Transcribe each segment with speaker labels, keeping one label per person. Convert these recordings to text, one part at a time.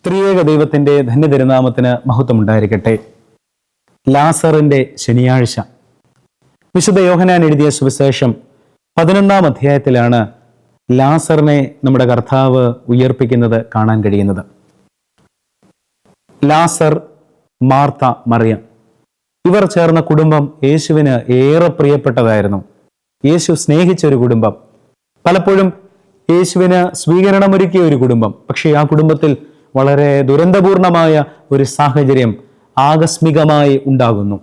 Speaker 1: ത്രിയേക ദൈവത്തിന്റെ ധന്യതിരുനാമത്തിന് മഹത്വം ഉണ്ടായിരിക്കട്ടെ. ലാസറിന്റെ ശനിയാഴ്ച. വിശുദ്ധ യോഹന്നാൻ എഴുതിയ സുവിശേഷം 11-ാം അധ്യായത്തിലാണ് ലാസറിനെ നമ്മുടെ കർത്താവ് ഉയർപ്പിക്കുന്നത് കാണാൻ കഴിയുന്നത്. ലാസർ, മാർത്ത, മറിയം ഇവർ ചേർന്ന കുടുംബം യേശുവിന് ഏറെ പ്രിയപ്പെട്ടതായിരുന്നു. യേശു സ്നേഹിച്ച ഒരു കുടുംബം, പലപ്പോഴും യേശുവിന് സ്വീകരണമൊരുക്കിയ ഒരു കുടുംബം. പക്ഷേ ആ കുടുംബത്തിൽ വളരെ ദുരന്തപൂർണമായ ഒരു സാഹചര്യം ആകസ്മികമായി ഉണ്ടാകുന്നു.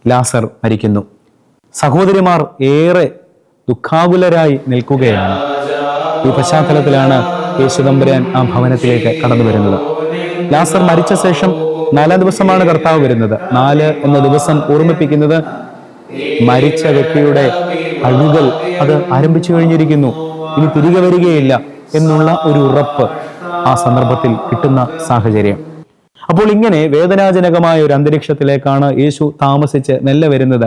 Speaker 1: ലാസർ മരിക്കുന്നു. സഹോദരിമാർ ഏറെ ദുഃഖാകുലരായി നിൽക്കുകയാണ്. ഈ പശ്ചാത്തലത്തിലാണ് യേശുതമ്പുരാൻ ആ ഭവനത്തിലേക്ക് കടന്നു വരുന്നത്. ലാസർ മരിച്ച ശേഷം 4 ദിവസമാണ് കർത്താവ് വരുന്നത്. 4 എന്ന ദിവസം ഓർമ്മിപ്പിക്കുന്നത് മരിച്ച വ്യക്തിയുടെ അഴുകൽ അത് ആരംഭിച്ചു കഴിഞ്ഞിരിക്കുന്നു, ഇനി തിരികെ വരികയില്ല എന്നുള്ള ഒരു ഉറപ്പ് ആ സന്ദർഭത്തിൽ കിട്ടുന്ന സാഹചര്യം. അപ്പോൾ ഇങ്ങനെ വേദനാജനകമായ ഒരു അന്തരീക്ഷത്തിലേക്കാണ് യേശു താമസിച്ച് മെല്ലെ വരുന്നത്.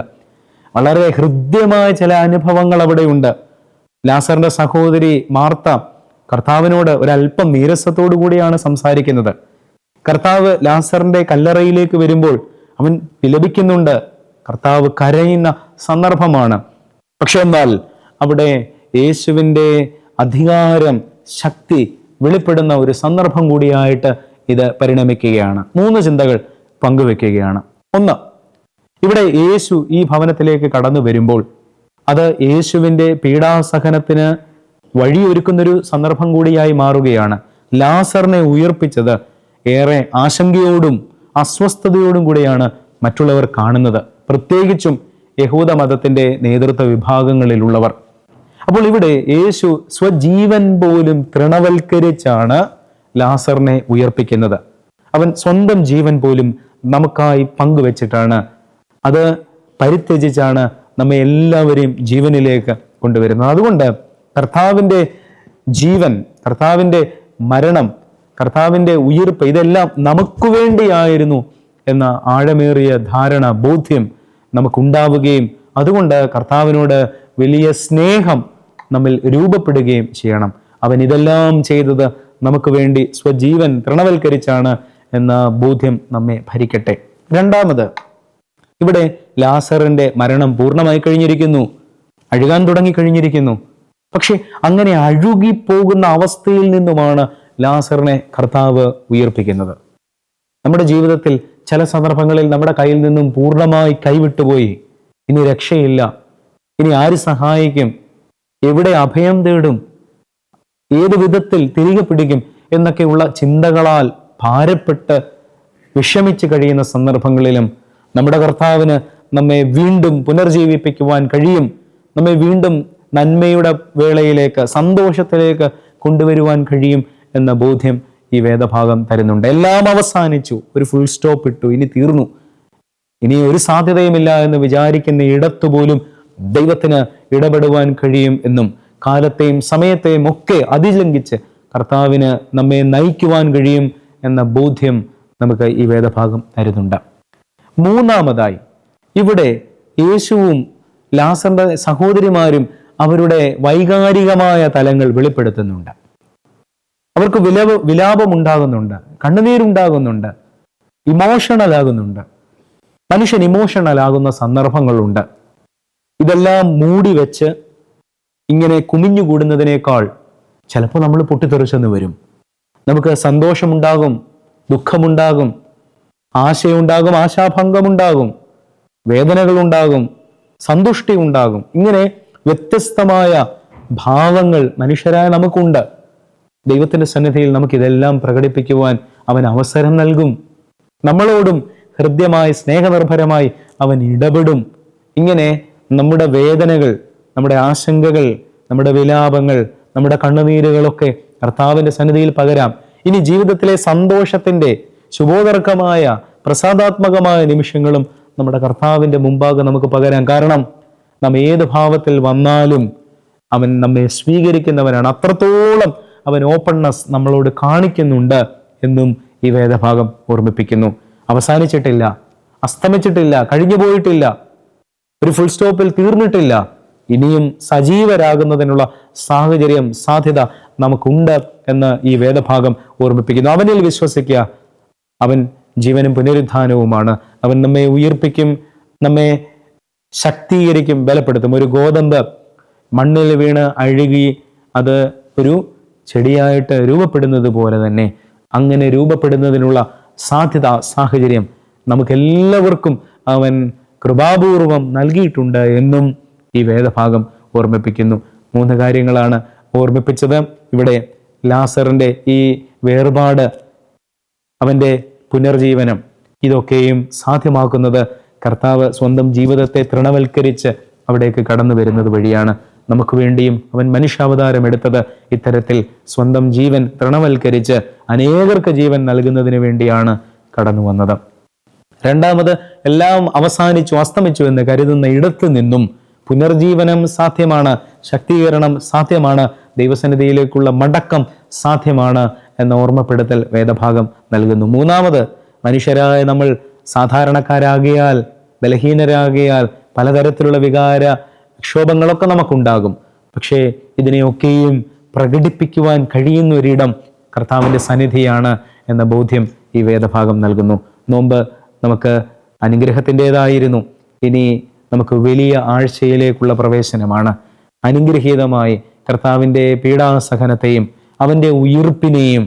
Speaker 1: വളരെ ഹൃദ്യമായ ചില അനുഭവങ്ങൾ അവിടെയുണ്ട്. ലാസറിന്റെ സഹോദരി മാർത്ത കർത്താവിനോട് ഒരല്പം നീരസത്തോടു കൂടിയാണ് സംസാരിക്കുന്നത്. കർത്താവ് ലാസറിന്റെ കല്ലറയിലേക്ക് വരുമ്പോൾ അവൻ വിലപിക്കുന്നുണ്ട്. കർത്താവ് കരയുന്ന സന്ദർഭമാണ്. പക്ഷെ എന്നാൽ അവിടെ യേശുവിൻ്റെ അധികാരം, ശക്തി വെളിപ്പെടുന്ന ഒരു സന്ദർഭം കൂടിയായിട്ട് ഇത് പരിണമിക്കുകയാണ്. 3 ചിന്തകൾ പങ്കുവെക്കുകയാണ്. 1, ഇവിടെ യേശു ഈ ഭവനത്തിലേക്ക് കടന്നു വരുമ്പോൾ അത് യേശുവിൻ്റെ പീഡാസഹനത്തിന് വഴിയൊരുക്കുന്നൊരു സന്ദർഭം കൂടിയായി മാറുകയാണ്. ലാസറിനെ ഉയർപ്പിച്ചത് ഏറെ ആശങ്കയോടും അസ്വസ്ഥതയോടും കൂടിയാണ് മറ്റുള്ളവർ കാണുന്നത്, പ്രത്യേകിച്ചും യഹൂദ മതത്തിന്റെ നേതൃത്വ വിഭാഗങ്ങളിലുള്ളവർ. അപ്പോൾ ഇവിടെ യേശു സ്വജീവൻ പോലും തൃണവൽക്കരിച്ചാണ് ലാസറിനെ ഉയർപ്പിക്കുന്നത്. അവൻ സ്വന്തം ജീവൻ പോലും നമുക്കായി പങ്കുവെച്ചിട്ടാണ്, അത് പരിത്യജിച്ചാണ് നമ്മെ എല്ലാവരെയും ജീവനിലേക്ക് കൊണ്ടുവരുന്നത്. അതുകൊണ്ട് കർത്താവിൻ്റെ ജീവൻ, കർത്താവിൻ്റെ മരണം, കർത്താവിൻ്റെ ഉയിർപ്പ് ഇതെല്ലാം നമുക്ക് വേണ്ടിയായിരുന്നു എന്ന ആഴമേറിയ ധാരണ, ബോധ്യം നമുക്കുണ്ടാവുകയും അതുകൊണ്ട് കർത്താവിനോട് വലിയ സ്നേഹം നമ്മിൽ രൂപപ്പെടുകയും ചെയ്യണം. അവൻ ഇതെല്ലാം ചെയ്തത് നമുക്ക് വേണ്ടി സ്വജീവൻ തൃണവൽക്കരിച്ചാണ് എന്ന ബോധ്യം നമ്മെ ഭരിക്കട്ടെ. 2, ഇവിടെ ലാസറിന്റെ മരണം പൂർണ്ണമായി കഴിഞ്ഞിരിക്കുന്നു, അഴുകാൻ തുടങ്ങിക്കഴിഞ്ഞിരിക്കുന്നു. പക്ഷെ അങ്ങനെ അഴുകിപ്പോകുന്ന അവസ്ഥയിൽ നിന്നുമാണ് ലാസറിനെ കർത്താവ് ഉയർപ്പിക്കുന്നത്. നമ്മുടെ ജീവിതത്തിൽ ചില സന്ദർഭങ്ങളിൽ നമ്മുടെ കയ്യിൽ നിന്നും പൂർണ്ണമായി കൈവിട്ടുപോയി, ഇനി രക്ഷയില്ല, ഇനി ആര് സഹായിക്കും, എവിടെ അഭയം തേടും, ഏത് വിധത്തിൽ തിരികെ പിടിക്കും എന്നൊക്കെയുള്ള ചിന്തകളാൽ ഭാരപ്പെട്ട് വിഷമിച്ച് കഴിയുന്ന സന്ദർഭങ്ങളിലും നമ്മുടെ കർത്താവിന് നമ്മെ വീണ്ടും പുനർജീവിപ്പിക്കുവാൻ കഴിയും, നമ്മെ വീണ്ടും നന്മയുടെ വേളയിലേക്ക്, സന്തോഷത്തിലേക്ക് കൊണ്ടുവരുവാൻ കഴിയും എന്ന ബോധ്യം ഈ വേദഭാഗം തരുന്നുണ്ട്. എല്ലാം അവസാനിച്ചു, ഒരു ഫുൾ സ്റ്റോപ്പ് ഇട്ടു, ഇനി തീർന്നു, ഇനി ഒരു സാധ്യതയുമില്ല എന്ന് വിചാരിക്കുന്ന ഇടത്തുപോലും ദൈവത്തിന് ഇടപെടുവാൻ കഴിയും എന്നും കാലത്തെയും സമയത്തെയും ഒക്കെ അതിലംഘിച്ച് കർത്താവിന് നമ്മെ നയിക്കുവാൻ കഴിയും എന്ന ബോധ്യം നമുക്ക് ഈ വേദഭാഗം തരുന്നുണ്ട്. 3, ഇവിടെ യേശുവും ലാസറിന്റെ സഹോദരിമാരും അവരുടെ വൈകാരികമായ തലങ്ങൾ വെളിപ്പെടുത്തുന്നുണ്ട്. അവർക്ക് വിലാപമുണ്ടാകുന്നുണ്ട്, കണ്ണുനീരുണ്ടാകുന്നുണ്ട്, ഇമോഷണൽ ആകുന്നുണ്ട്. മനുഷ്യൻ ഇമോഷണൽ ആകുന്ന സന്ദർഭങ്ങളുണ്ട്. ഇതെല്ലാം മൂടി വെച്ച് ഇങ്ങനെ കുമിഞ്ഞുകൂടുന്നതിനേക്കാൾ ചിലപ്പോൾ നമ്മൾ പൊട്ടിത്തെറിച്ചെന്ന് വരും. നമുക്ക് സന്തോഷമുണ്ടാകും, ദുഃഖമുണ്ടാകും, ആശയുണ്ടാകും, ആശാഭംഗമുണ്ടാകും, വേദനകളുണ്ടാകും, സന്തുഷ്ടി ഉണ്ടാകും. ഇങ്ങനെ വ്യത്യസ്തമായ ഭാവങ്ങൾ മനുഷ്യരായ നമുക്കുണ്ട്. ദൈവത്തിന്റെ സന്നിധിയിൽ നമുക്കിതെല്ലാം പ്രകടിപ്പിക്കുവാൻ അവൻ അവസരം നൽകും. നമ്മളോടും ഹൃദ്യമായി, സ്നേഹനിർഭരമായി അവൻ ഇടപെടും. ഇങ്ങനെ നമ്മുടെ വേദനകൾ, നമ്മുടെ ആശങ്കകൾ, നമ്മുടെ വിലാപങ്ങൾ, നമ്മുടെ കണ്ണുനീരുകളൊക്കെ കർത്താവിന്റെ സന്നിധിയിൽ പകരാം. ഇനി ജീവിതത്തിലെ സന്തോഷത്തിന്റെ ശുഭോദർക്കമായ പ്രസാദാത്മകമായ നിമിഷങ്ങളും നമ്മുടെ കർത്താവിന്റെ മുമ്പാകെ നമുക്ക് പകരാം. കാരണം നാം ഏത് ഭാവത്തിൽ വന്നാലും അവൻ നമ്മെ സ്വീകരിക്കുന്നവനാണ്. അത്രത്തോളം അവൻ ഓപ്പൺനെസ് നമ്മളോട് കാണിക്കുന്നുണ്ട് എന്നും ഈ വേദഭാഗം ഓർമ്മിപ്പിക്കുന്നു. അവസാനിച്ചിട്ടില്ല, അസ്തമിച്ചിട്ടില്ല, കഴിഞ്ഞു പോയിട്ടില്ല, ഒരു ഫുൾ സ്റ്റോപ്പിൽ തീർന്നിട്ടില്ല. ഇനിയും സജീവരാകുന്നതിനുള്ള സാഹചര്യം, സാധ്യത നമുക്കുണ്ട് എന്ന് ഈ വേദഭാഗം ഓർമ്മിപ്പിക്കുന്നു. അവനിൽ വിശ്വസിക്കുക, അവൻ ജീവനും പുനരുത്ഥാനവുമാണ്. അവൻ നമ്മെ ഉയർപ്പിക്കും, നമ്മെ ശക്തീകരിക്കും, ബലപ്പെടുത്തും. ഒരു ഗോതമ്പ് മണ്ണിൽ വീണ് അഴുകി അത് ഒരു ചെടിയായിട്ട് രൂപപ്പെടുന്നത് പോലെ തന്നെ അങ്ങനെ രൂപപ്പെടുന്നതിനുള്ള സാധ്യത, സാഹചര്യം നമുക്കെല്ലാവർക്കും അവൻ കൃപാപൂർവം നൽകിയിട്ടുണ്ട് എന്നും ഈ വേദഭാഗം ഓർമ്മിപ്പിക്കുന്നു. 3 കാര്യങ്ങളാണ് ഓർമ്മിപ്പിച്ചത്. ഇവിടെ ലാസറിന്റെ ഈ വേർപാട്, അവന്റെ പുനർജീവനം, ഇതൊക്കെയും സാധ്യമാക്കുന്നത് കർത്താവ് സ്വന്തം ജീവിതത്തെ തൃണവൽക്കരിച്ച് അവിടേക്ക് കടന്നു വരുന്നത് വഴിയാണ്. നമുക്ക് വേണ്ടിയും അവൻ മനുഷ്യാവതാരം എടുത്തത് ഇത്തരത്തിൽ സ്വന്തം ജീവൻ തൃണവൽക്കരിച്ച് അനേകർക്ക് ജീവൻ നൽകുന്നതിന് വേണ്ടിയാണ് കടന്നു വന്നത്. രണ്ടാമത്, എല്ലാം അവസാനിച്ചു, അസ്തമിച്ചു എന്ന് കരുതുന്ന ഇടത്തു നിന്നും പുനർജീവനം സാധ്യമാണ്, ശക്തീകരണം സാധ്യമാണ്, ദൈവസന്നിധിയിലേക്കുള്ള മടക്കം സാധ്യമാണ് എന്ന ഓർമ്മപ്പെടുത്തൽ വേദഭാഗം നൽകുന്നു. മൂന്നാമത്, മനുഷ്യരായ നമ്മൾ സാധാരണക്കാരാകിയാൽ, ബലഹീനരാകിയാൽ പലതരത്തിലുള്ള വികാര ക്ഷോഭങ്ങളൊക്കെ നമുക്കുണ്ടാകും. പക്ഷേ ഇതിനെയൊക്കെയും പ്രകടിപ്പിക്കുവാൻ കഴിയുന്ന ഒരിടം കർത്താവിൻ്റെ സന്നിധിയാണ് എന്ന ബോധ്യം ഈ വേദഭാഗം നൽകുന്നു. നോമ്പ് നമുക്ക് അനുഗ്രഹത്തിൻ്റെതായിരുന്നു. ഇനി നമുക്ക് വലിയ ആഴ്ചയിലേക്കുള്ള പ്രവേശനമാണ്. അനുഗ്രഹീതമായി കർത്താവിൻ്റെ പീഡാസഹനത്തെയും അവൻ്റെ ഉയിർപ്പിനെയും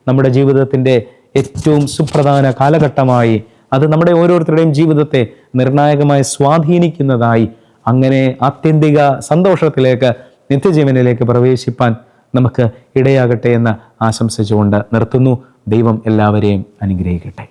Speaker 1: നമ്മുടെ ജീവിതത്തിൻ്റെ ഏറ്റവും സുപ്രധാന കാലഘട്ടമായി, അത് നമ്മുടെ ഓരോരുത്തരുടെയും ജീവിതത്തെ നിർണായകമായി സ്വാധീനിക്കുന്നതായി, അങ്ങനെ ആത്യന്തിക സന്തോഷത്തിലേക്ക്, നിത്യജീവനിലേക്ക് പ്രവേശിപ്പാൻ നമുക്ക് ഇടയാകട്ടെ എന്ന് ആശംസിച്ചുകൊണ്ട് നിർത്തുന്നു. ദൈവം എല്ലാവരെയും അനുഗ്രഹിക്കട്ടെ.